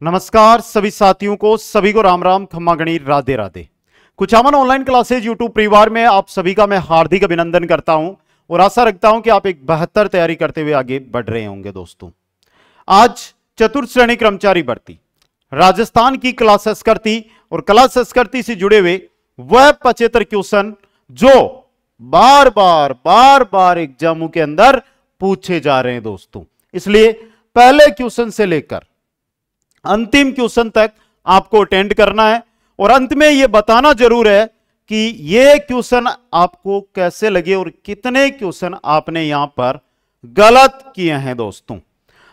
नमस्कार सभी साथियोों को, सभी को राम राम, खम्मा गणी, Radhe Radhe. Kuchaman online classes YouTube परिवार में आप सभी का मैं हार्दिक अभिनंदन करता हूं और आशा रखता हूं कि आप एक बेहतर तैयारी करते हुए आगे बढ़ रहे होंगे। दोस्तों, आज चतुर्थ श्रेणी कर्मचारी भर्ती राजस्थान की कला संस्कृति और कला संस्कृति से जुड़े हुए वह 75 क्वेश्चन जो बार बार एग्जामों के अंदर पूछे जा रहे हैं दोस्तों, इसलिए पहले क्वेश्चन से लेकर अंतिम क्वेश्चन तक आपको अटेंड करना है और अंत में यह बताना जरूर है कि यह क्वेश्चन आपको कैसे लगे और कितने क्वेश्चन आपने यहां पर गलत किए हैं। दोस्तों,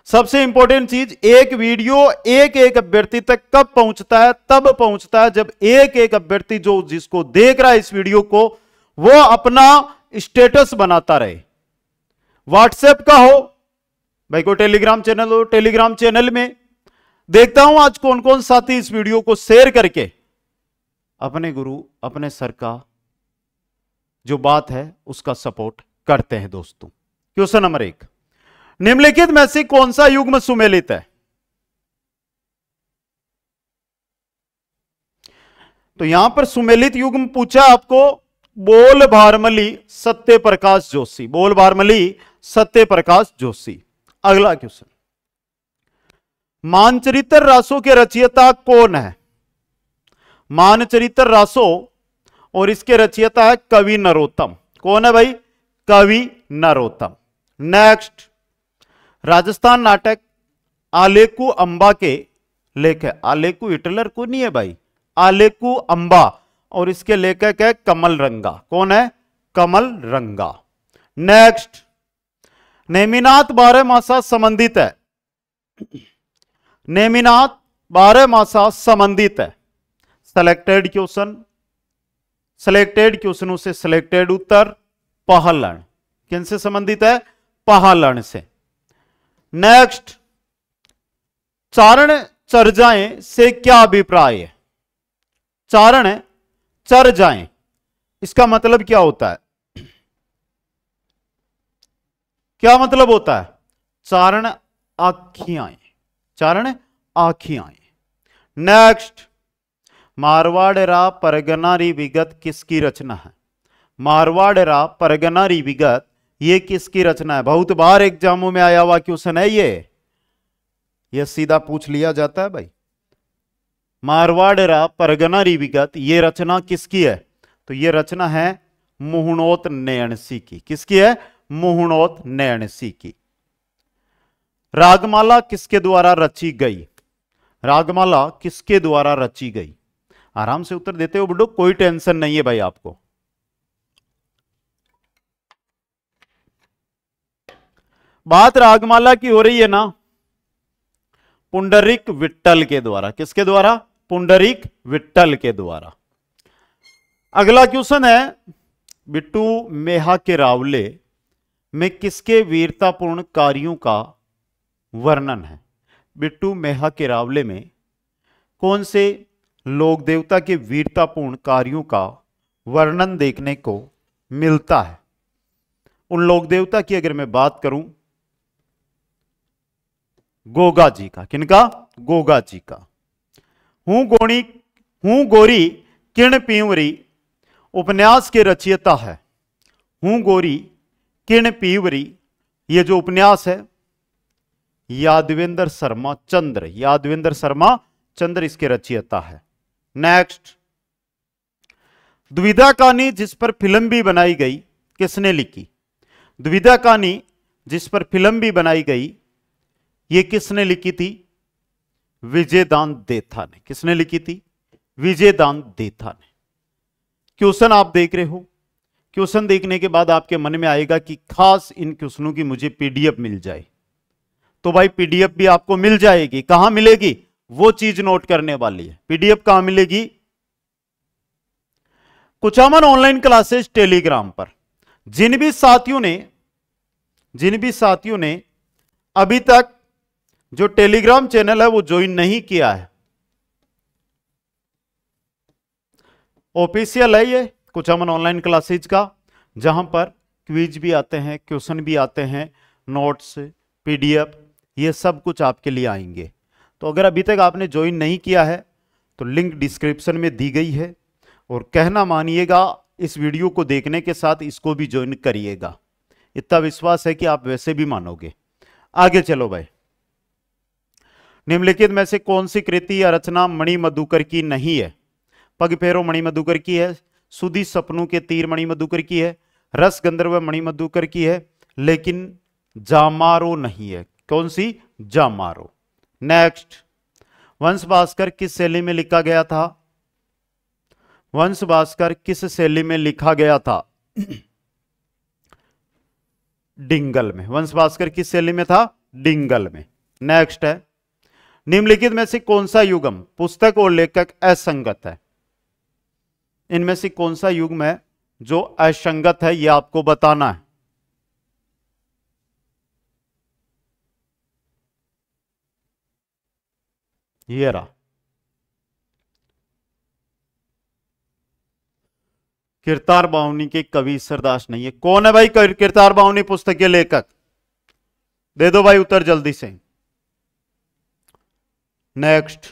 सबसे इंपॉर्टेंट चीज, एक वीडियो एक अभ्यर्थी तक कब पहुंचता है? तब पहुंचता है जब एक अभ्यर्थी जो जिसको देख रहा है इस वीडियो को, वो अपना स्टेटस बनाता रहे। व्हाट्सएप का हो, भाई को टेलीग्राम चैनल हो, टेलीग्राम चैनल में देखता हूं आज कौन कौन साथी इस वीडियो को शेयर करके अपने गुरु, अपने सर का जो बात है उसका सपोर्ट करते हैं। दोस्तों, क्वेश्चन नंबर 1, निम्नलिखित में से कौन सा युग्म सुमेलित है? तो यहां पर सुमेलित युग्म पूछा आपको, बोल भारमली सत्य प्रकाश जोशी, बोल भारमली सत्य प्रकाश जोशी। अगला क्वेश्चन, मानचरित्र रासों के रचयिता कौन है? मानचरित्र रासों और इसके रचयिता है कवि नरोत्तम। कौन है भाई? कवि नरोत्तम। नेक्स्ट, राजस्थान नाटक आलेकू अंबा के लेखक, आलेकू हिटलर को नहीं है भाई, आलेकू अंबा, और इसके लेखक है कमल रंगा। कौन है? कमल रंगा। नेक्स्ट, नेमिनाथ 12 मासा संबंधित है। नेमिनाथ 12 मासा संबंधित है। सेलेक्टेड क्वेश्चन, सिलेक्टेड क्वेश्चनों से सिलेक्टेड उत्तर पहलण। किन से संबंधित है? पहलण से। नेक्स्ट, चारण चर्जाएं से क्या अभिप्राय है? चारण चर्जाएं, इसका मतलब क्या होता है? क्या मतलब होता है? चारण आख्याएं, चारण आख्याएं। नेक्स्ट, मारवाड़रा परगनारी विगत किसकी रचना है? मारवाड़रा परगनारी विगत ये किसकी रचना है? बहुत बार एग्जामों में आया हुआ क्वेश्चन है ये सीधा पूछ लिया जाता है भाई। मारवाड़रा परगनारी विगत ये रचना किसकी है? तो ये रचना है मुहुणोत नैणसी की। किसकी है? मुहुणोत नैणसी की। रागमाला किसके द्वारा रची गई? रागमाला किसके द्वारा रची गई? आराम से उत्तर देते हो बुड्ढो, कोई टेंशन नहीं है भाई आपको। बात रागमाला की हो रही है ना, पुंडरीक विट्ठल के द्वारा। किसके द्वारा? पुंडरीक विट्ठल के द्वारा। अगला क्वेश्चन है, बिट्टू मेहा के रावले में किसके वीरतापूर्ण कार्यों का वर्णन है? बिट्टू मेहा के रावले में कौन से लोक देवता के वीरतापूर्ण कार्यों का वर्णन देखने को मिलता है? उन लोक देवता की अगर मैं बात करूं, गोगा जी का। किनका? गोगा जी का। हूं गोरी किण पीवरी उपन्यास के रचयिता है। हूं गोरी किण पीवरी ये जो उपन्यास है यादवेंद्र शर्मा चंद्र, यादवेंद्र शर्मा चंद्र इसके रचयिता है। नेक्स्ट, द्विधा कहानी जिस पर फिल्म भी बनाई गई किसने लिखी? द्विधा कहानी जिस पर फिल्म भी बनाई गई ये किसने लिखी थी? विजयदान देथा ने। किसने लिखी थी? विजयदान देथा ने। क्वेश्चन आप देख रहे हो, क्वेश्चन देखने के बाद आपके मन में आएगा कि खास इन क्वेश्चनों की मुझे पीडीएफ मिल जाए। तो भाई पीडीएफ भी आपको मिल जाएगी। कहां मिलेगी? वो चीज नोट करने वाली है। पीडीएफ कहां मिलेगी? कुचामन ऑनलाइन क्लासेस टेलीग्राम पर। जिन भी साथियों ने अभी तक जो टेलीग्राम चैनल है वो ज्वाइन नहीं किया है, ऑफिशियल है ये कुचामन ऑनलाइन क्लासेज का, जहां पर क्विज भी आते हैं, क्वेश्चन भी आते हैं, नोट्स, पीडीएफ ये सब कुछ आपके लिए आएंगे। तो अगर अभी तक आपने ज्वाइन नहीं किया है तो लिंक डिस्क्रिप्शन में दी गई है, और कहना मानिएगा, इस वीडियो को देखने के साथ इसको भी ज्वाइन करिएगा। इतना विश्वास है कि आप वैसे भी मानोगे। आगे चलो भाई। निम्नलिखित में से कौन सी कृति या रचना मणि मधुकर की नहीं है? पग फेरो मणि मधुकर की है, सुधी सपनों के तीर मणि मधुकर की है, रस गंधर्व मणि मधुकर की है, लेकिन जामारो नहीं है। कौन सी? जामारो। नेक्स्ट, वंश भास्कर किस शैली में लिखा गया था? वंश भास्कर किस शैली में लिखा गया था? डिंगल में। वंश भास्कर किस शैली में था? डिंगल में। नेक्स्ट है, निम्नलिखित में से कौन सा युग्म पुस्तक और लेखक असंगत है? इनमें से कौन सा युग्म है जो असंगत है, यह आपको बताना है। ये रहा, किरतार बावनी के कवि ईश्वरदास नहीं है। कौन है भाई किरतार बावनी पुस्तक के लेखक? दे दो भाई उत्तर जल्दी से। नेक्स्ट,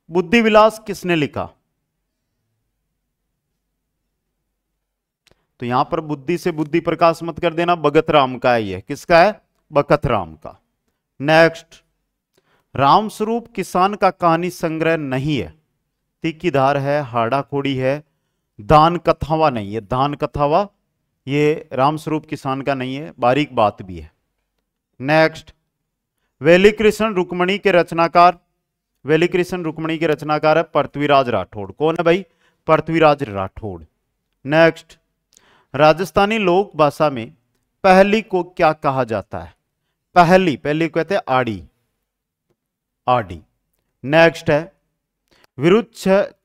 बुद्धि विलास किसने लिखा? तो यहां पर बुद्धि से बुद्धि प्रकाश मत कर देना, भगत राम का है ये। किसका है? भगत राम का। नेक्स्ट, रामस्वरूप किसान का कहानी संग्रह नहीं है। तीखी धार है, हाड़ा खोड़ी है, दान कथावा नहीं है। दान कथावा ये रामस्वरूप किसान का नहीं है, बारीक बात भी है। नेक्स्ट, वेली कृष्ण रुक्मणी के रचनाकार, वेली कृष्ण रुक्मणी के रचनाकार है पृथ्वीराज राठौड़। कौन है भाई? पृथ्वीराज राठौड़। नेक्स्ट, राजस्थानी लोक भाषा में पहली को क्या कहा जाता है? पहली, पहली कहते हैं आड़ी, आड़ी। नेक्स्ट है, विरुद्ध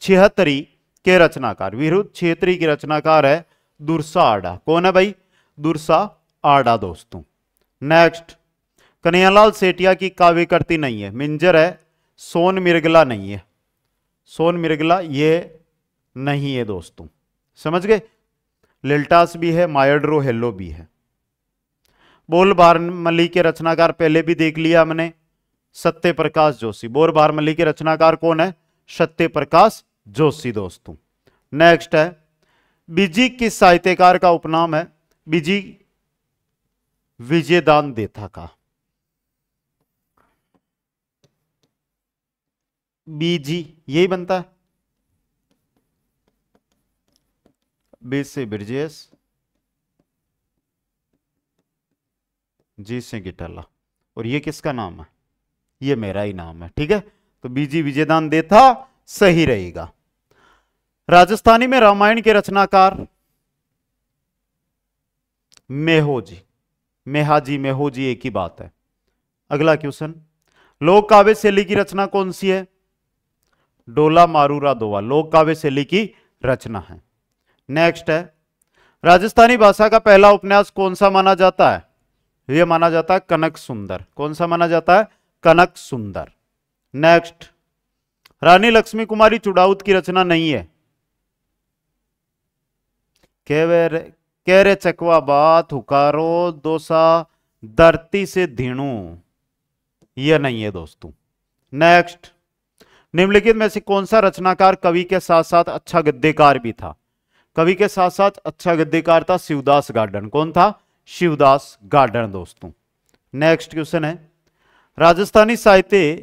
छिहत्तरी के रचनाकार, विरुद्ध छिहत्तरी के रचनाकार है दुर्सा आड़ा। कौन है भाई? दुर्सा आड़ा दोस्तों। नेक्स्ट, कन्हैयालाल सेठिया की काव्य कृति नहीं है। मिंजर है, सोन मिर्गला नहीं है। सोन मिर्गला ये नहीं है दोस्तों, समझ गए? लिल्टास भी है, मायड्रो हेलो भी है। बोल बारमली के रचनाकार पहले भी देख लिया हमने, सत्य प्रकाश जोशी। बोर बारमली के रचनाकार कौन है? सत्य प्रकाश जोशी दोस्तों। नेक्स्ट है, बीजी किस साहित्यकार का उपनाम है? बीजी विजयदान देथा का। बीजी यही बनता है, बी से ब्रजेश, जी से गिटाला, और ये किसका नाम है? ये मेरा ही नाम है, ठीक है। तो बीजी विजयदान देथा सही रहेगा। राजस्थानी में रामायण के रचनाकार मेहोजी, मेहाजी मेहोजी एक ही बात है। अगला क्वेश्चन, लोक काव्य शैली की रचना कौन सी है? डोला मारूरा दोवा लोक काव्य शैली की रचना है। नेक्स्ट है, राजस्थानी भाषा का पहला उपन्यास कौन सा माना जाता है? यह माना जाता है कनक सुंदर। कौन सा माना जाता है? कनक सुंदर। नेक्स्ट, रानी लक्ष्मी कुमारी चुड़ाउत की रचना नहीं है। कह रे चकवा बात हुकारो दोसा धरती से धीणु, यह नहीं है दोस्तों। नेक्स्ट, निम्नलिखित में से कौन सा रचनाकार कवि के साथ साथ अच्छा गद्यकार भी था? कवि के साथ साथ अच्छा गद्यकार था शिवदास गार्डन। कौन था? शिवदास गार्डन दोस्तों। नेक्स्ट क्वेश्चन है, राजस्थानी साहित्य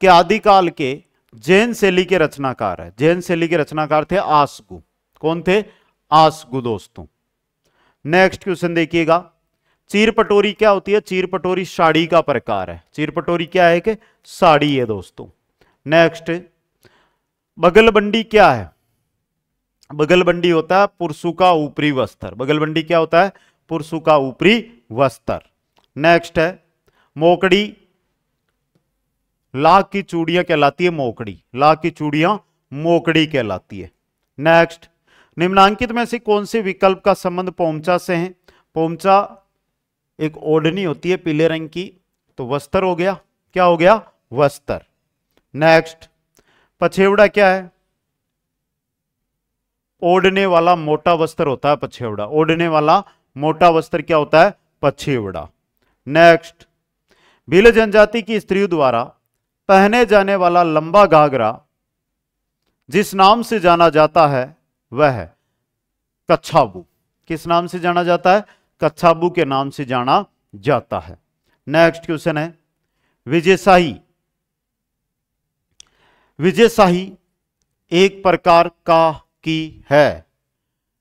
के आदिकाल के जैन शैली के रचनाकार है। जैन शैली के रचनाकार थे आसगु। कौन थे? आसगु दोस्तों। नेक्स्ट क्वेश्चन देखिएगा, चीर पटोरी क्या होती है? चीर पटोरी साड़ी का प्रकार है। चीर पटोरी क्या है? कि साड़ी है दोस्तों। नेक्स्ट, बगलबंडी क्या है? बगलबंडी होता है पुरुषों का ऊपरी वस्त्र। बगलबंडी क्या होता है? पुरुषों का ऊपरी वस्त्र। नेक्स्ट है, मोकड़ी लाख की चूड़ियां कहलाती है मोकड़ी। लाख की चूड़ियां मोकड़ी कहलाती है। नेक्स्ट, निम्नांकित में से कौन से विकल्प का संबंध पोमचा से है? पोमचा एक ओढ़नी होती है पीले रंग की, तो वस्त्र हो गया। क्या हो गया? वस्त्र। नेक्स्ट, पछेवड़ा क्या है? ओढ़ने वाला मोटा वस्त्र होता है पछेवड़ा। ओढ़ने वाला मोटा वस्त्र क्या होता है? पछेवड़ा। नेक्स्ट, भील जनजाति की स्त्रियों द्वारा पहने जाने वाला लंबा घाघरा जिस नाम से जाना जाता है वह है कच्छाबू। किस नाम से जाना जाता है? कच्छाबू के नाम से जाना जाता है। नेक्स्ट क्वेश्चन है विजयशाही। विजयशाही एक प्रकार का की है।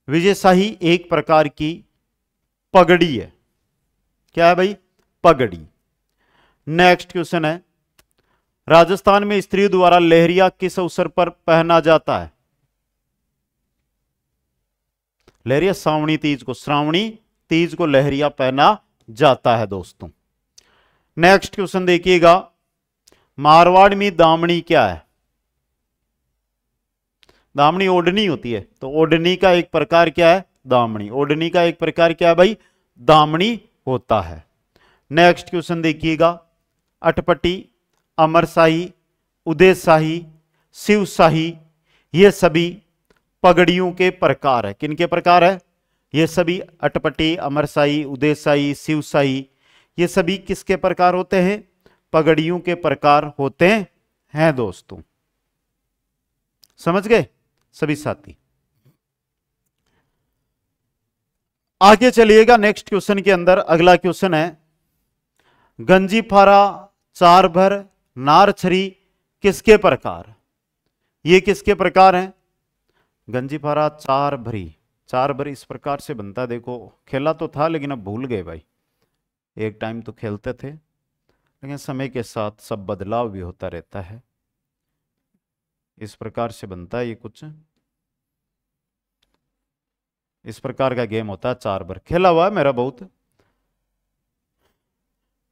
विजयशाही एक प्रकार की पगड़ी है। क्या है भाई? पगड़ी। नेक्स्ट क्वेश्चन है राजस्थान में स्त्रियों द्वारा लहरिया किस अवसर पर पहना जाता है? लहरिया श्रावणी तीज को, श्रावणी तीज को लहरिया पहना जाता है दोस्तों। नेक्स्ट क्वेश्चन देखिएगा, मारवाड़ में दामनी क्या है? दामनी ओढ़नी होती है, तो ओढ़नी का एक प्रकार क्या है? दामनी। ओढ़नी का एक प्रकार क्या है भाई? दामनी होता है। नेक्स्ट क्वेश्चन देखिएगा, अटपटी, अमरशाही, उदयशाही, शिवशाही ये सभी पगड़ियों के प्रकार है। किनके प्रकार है? ये सभी अटपटी, अमरशाही, उदयशाही, शिवशाही ये सभी किसके प्रकार होते हैं? पगड़ियों के प्रकार होते हैं दोस्तों। समझ गए सभी साथी? आगे चलिएगा नेक्स्ट क्वेश्चन के अंदर। अगला क्वेश्चन है गंजीफारा, चारभर, नारछरी किसके प्रकार? ये किसके प्रकार हैं? गंजीफारा, चारभरी। चारभरी इस प्रकार से बनता, देखो खेला तो था लेकिन अब भूल गए भाई। एक टाइम तो खेलते थे लेकिन समय के साथ सब बदलाव भी होता रहता है। इस प्रकार से बनता है ये, कुछ इस प्रकार का गेम होता है। चारभर खेला हुआ है मेरा बहुत,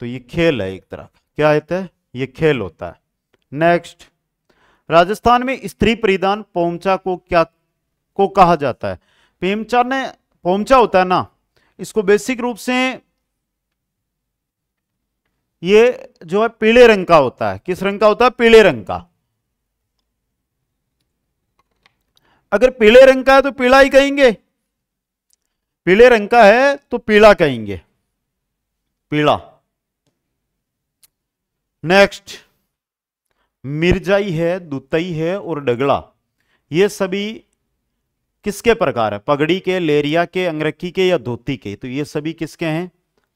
तो ये खेल है एक तरह का। क्या होता है? ये खेल होता है। नेक्स्ट, राजस्थान में स्त्री परिधान पोमचा को क्या को कहा जाता है? पोमचा होता है ना, इसको बेसिक रूप से ये जो है पीले रंग का होता है। किस रंग का होता है? पीले रंग का। अगर पीले रंग का है तो पीला ही कहेंगे, पीले रंग का है तो पीला कहेंगे, पीला। नेक्स्ट, मिर्जाई है, दुतई है और डगला ये सभी किसके प्रकार है? पगड़ी के, लेरिया के, अंगरखी के या धोती के? तो ये सभी किसके हैं?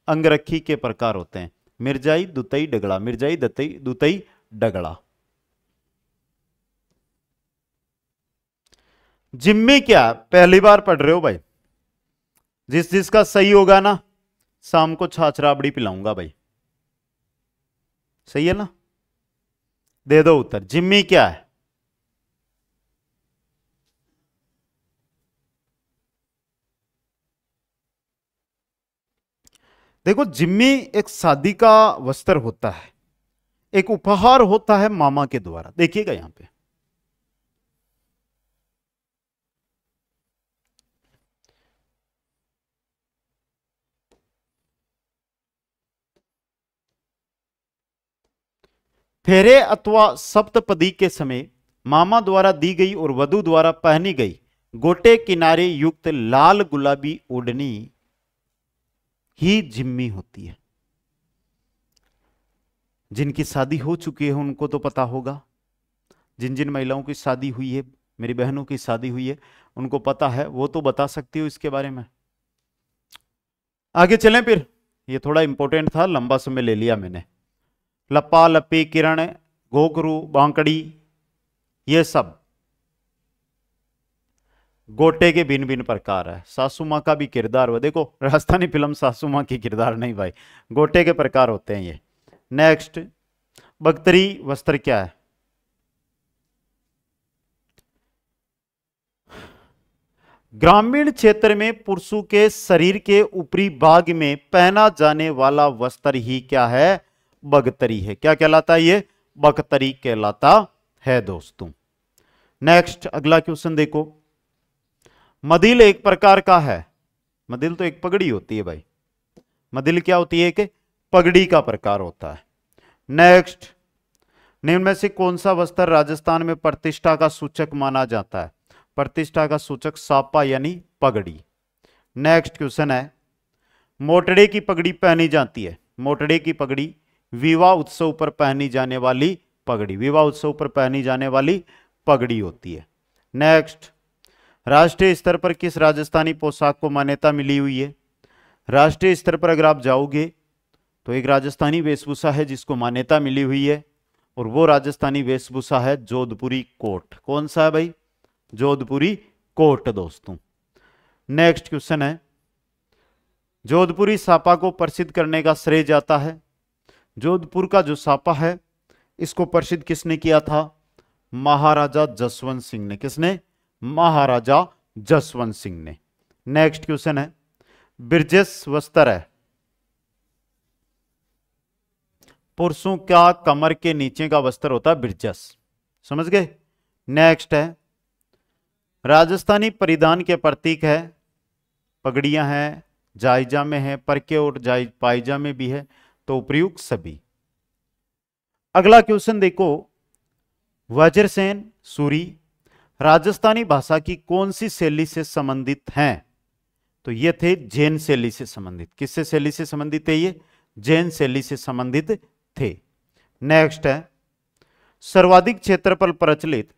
अंगरखी के प्रकार होते हैं। मिर्जाई, दुतई, डगला। मिर्जाई, दुतई, डगला। जिम्मी क्या? पहली बार पढ़ रहे हो भाई, जिसका सही होगा ना शाम को छाछ राबड़ी पिलाऊंगा भाई। सही है ना? दे दो उत्तर। जिम्मी क्या है? देखो, जिम्मी एक शादी का वस्त्र होता है, एक उपहार होता है मामा के द्वारा। देखिएगा यहां पे, फेरे अथवा सप्तपदी के समय मामा द्वारा दी गई और वधु द्वारा पहनी गई गोटे किनारे युक्त लाल गुलाबी ओढ़नी ही जिम्मी होती है। जिनकी शादी हो चुकी है उनको तो पता होगा, जिन जिन महिलाओं की शादी हुई है, मेरी बहनों की शादी हुई है, उनको पता है, वो तो बता सकती हो इसके बारे में। आगे चलें फिर, ये थोड़ा इंपॉर्टेंट था, लंबा समय ले लिया मैंने। लप्पा, लप्पी, किरण, घोघरू, बांकड़ी ये सब गोटे के भिन्न भिन्न प्रकार है। सासू माँ का भी किरदार हुआ, देखो राजस्थानी फिल्म सासू माँ की किरदार नहीं भाई, गोटे के प्रकार होते हैं ये। नेक्स्ट, बख्तरी वस्त्र क्या है? ग्रामीण क्षेत्र में पुरुषों के शरीर के ऊपरी भाग में पहना जाने वाला वस्त्र ही क्या है? बख्तरी है। क्या कहलाता है ये? बख्तरी कहलाता है दोस्तों। नेक्स्ट, अगला क्वेश्चन देखो, मदिल एक प्रकार का है। मदिल तो एक पगड़ी होती है भाई, मदिल क्या होती है? एक पगड़ी का प्रकार होता है। नेक्स्ट, निम्न में से कौन सा वस्त्र राजस्थान में प्रतिष्ठा का सूचक माना जाता है? प्रतिष्ठा का सूचक सापा यानी पगड़ी। नेक्स्ट क्वेश्चन है, मोटड़े की पगड़ी पहनी जाती है। मोटड़े की पगड़ी विवाह उत्सव पर पहनी जाने वाली पगड़ी, विवाह उत्सव पर पहनी जाने वाली पगड़ी होती है। नेक्स्ट, राष्ट्रीय स्तर पर किस राजस्थानी पोशाक को मान्यता मिली हुई है? राष्ट्रीय स्तर पर अगर आप जाओगे तो एक राजस्थानी वेशभूषा है जिसको मान्यता मिली हुई है, और वो राजस्थानी वेशभूषा है जोधपुरी कोट। कौन सा है भाई? जोधपुरी कोट दोस्तों। नेक्स्ट क्वेश्चन है, जोधपुरी सापा को प्रसिद्ध करने का श्रेय जाता है? जोधपुर का जो सापा है इसको प्रसिद्ध किसने किया था? महाराजा जसवंत सिंह ने। किसने? महाराजा जसवंत सिंह ने। नेक्स्ट क्वेश्चन है, ब्रजेश वस्त्र है पुरुषों का कमर के नीचे का वस्त्र होता है ब्रजेश, समझ गए? नेक्स्ट है, राजस्थानी परिधान के प्रतीक है, पगड़ियां हैं, जायजामे हैं, परके और पायजामे भी है, तो उपयुक्त सभी। अगला क्वेश्चन देखो, वज्रसेन सूरी राजस्थानी भाषा की कौन सी शैली से संबंधित हैं? तो ये थे जैन शैली से संबंधित। किससे शैली से संबंधित है? ये जैन शैली से संबंधित थे। नेक्स्ट है, सर्वाधिक क्षेत्र पर प्रचलित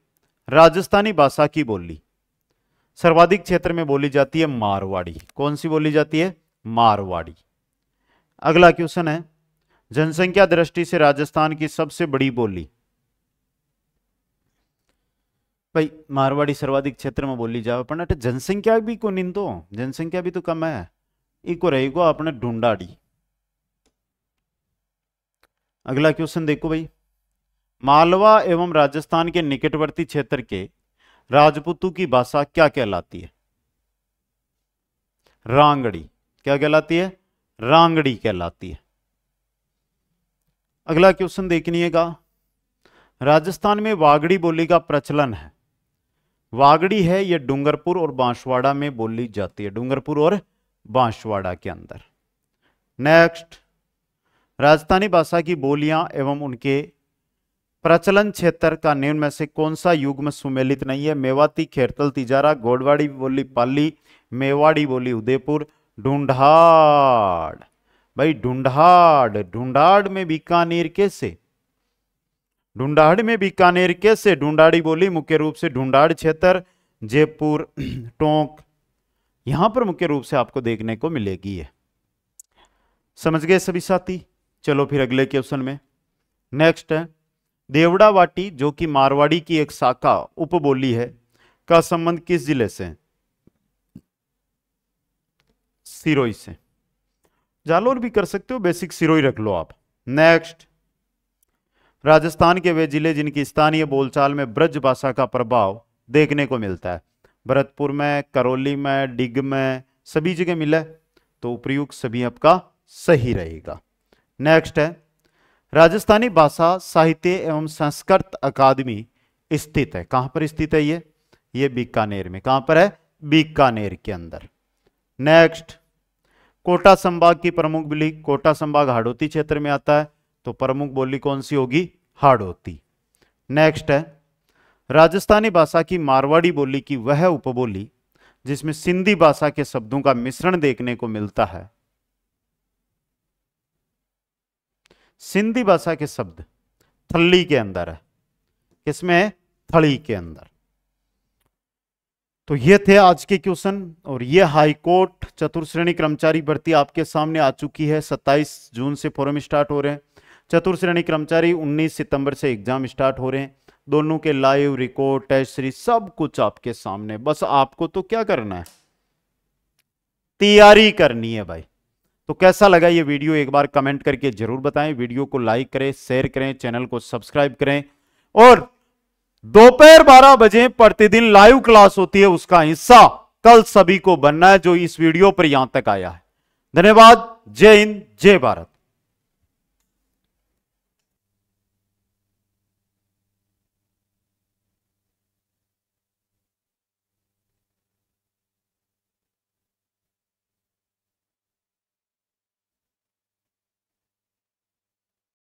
राजस्थानी भाषा की बोली। सर्वाधिक क्षेत्र में बोली जाती है मारवाड़ी। कौन सी बोली जाती है? मारवाड़ी। अगला क्वेश्चन है, जनसंख्या दृष्टि से राजस्थान की सबसे बड़ी बोली। भाई मारवाड़ी सर्वाधिक क्षेत्र में बोली जाए, पण जनसंख्या भी को नहीं, तो जनसंख्या भी तो कम है। इको रहेगा अपने ढूंढाड़ी। अगला क्वेश्चन देखो भाई, मालवा एवं राजस्थान के निकटवर्ती क्षेत्र के राजपूतों की भाषा क्या कहलाती है? रांगड़ी। क्या कहलाती है? रांगड़ी कहलाती है। अगला क्वेश्चन देखिएगा, राजस्थान में वागड़ी बोली का प्रचलन है। वागड़ी है ये डूंगरपुर और बांसवाड़ा में बोली जाती है, डूंगरपुर और बांसवाड़ा के अंदर। नेक्स्ट, राजस्थानी भाषा की बोलियां एवं उनके प्रचलन क्षेत्र का निम्न में से कौन सा युग्म सुमेलित नहीं है? मेवाती, खेरतल, तिजारा, गोडवाड़ी बोली पाली, मेवाड़ी बोली उदयपुर, ढूंढाड़। भाई ढूंढाड़, ढूंढाड़ में बीकानेर कैसे? ढूंढाड़ में बीकानेर कैसे? ढूंढाड़ी बोली मुख्य रूप से ढूंढाड़ क्षेत्र, जयपुर, टोंक, यहां पर मुख्य रूप से आपको देखने को मिलेगी है। समझ गए सभी साथी? चलो फिर अगले क्वेश्चन में। नेक्स्ट है, देवड़ा वाटी जो कि मारवाड़ी की एक शाखा उपबोली है का संबंध किस जिले से? सिरोही से। जालोर भी कर सकते हो, बेसिक सिरोही रख लो आप। नेक्स्ट, राजस्थान के वे जिले जिनकी स्थानीय बोलचाल में ब्रज भाषा का प्रभाव देखने को मिलता है। भरतपुर में, करौली में, डिग में, सभी जगह मिला है, तो उपयुक्त सभी आपका सही रहेगा। नेक्स्ट है, राजस्थानी भाषा साहित्य एवं संस्कृत अकादमी स्थित है। कहां पर स्थित है ये बीकानेर में। कहां पर है? बीकानेर के अंदर। नेक्स्ट, कोटा संभाग की प्रमुख बोली, कोटा संभाग हाड़ौती क्षेत्र में आता है, तो प्रमुख बोली कौन सी होगी? हाड़ौती। नेक्स्ट है, राजस्थानी भाषा की मारवाड़ी बोली की वह उपबोली जिसमें सिंधी भाषा के शब्दों का मिश्रण देखने को मिलता है। सिंधी भाषा के शब्द थली के अंदर है। किसमें? थली के अंदर। तो ये थे आज के क्वेश्चन, और ये हाईकोर्ट चतुर्श्रेणी कर्मचारी भर्ती आपके सामने आ चुकी है। 27 जून से फॉर्म स्टार्ट हो रहे हैं। चतुर्श्रेणी कर्मचारी 19 सितंबर से एग्जाम स्टार्ट हो रहे हैं। दोनों के लाइव रिकॉर्ड, टेस्ट सीरीज सब कुछ आपके सामने। बस आपको तो क्या करना है? तैयारी करनी है भाई। तो कैसा लगा ये वीडियो एक बार कमेंट करके जरूर बताएं। वीडियो को लाइक करें, शेयर करें, चैनल को सब्सक्राइब करें, और दोपहर 12 बजे प्रतिदिन लाइव क्लास होती है, उसका हिस्सा कल सभी को बनना है जो इस वीडियो पर यहां तक आया है। धन्यवाद। जय हिंद, जय भारत।